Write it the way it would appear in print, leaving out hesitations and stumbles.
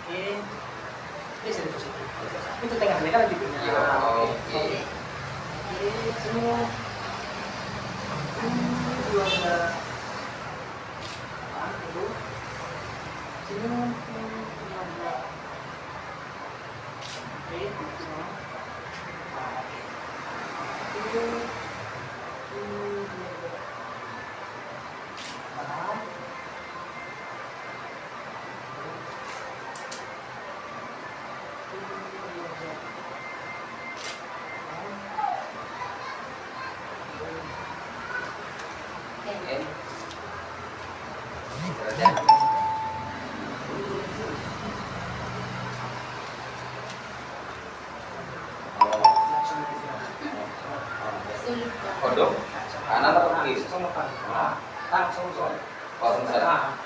Oke. Ini sini positif. Itu tengah mereka lagi punya. Iya, oke. Oke, semua. Dua belas. Dulu. Sini. 15. Oke, semua. Oke. Kodok, kanan atau kiri? Sama kan. Langsung. Langsung saja.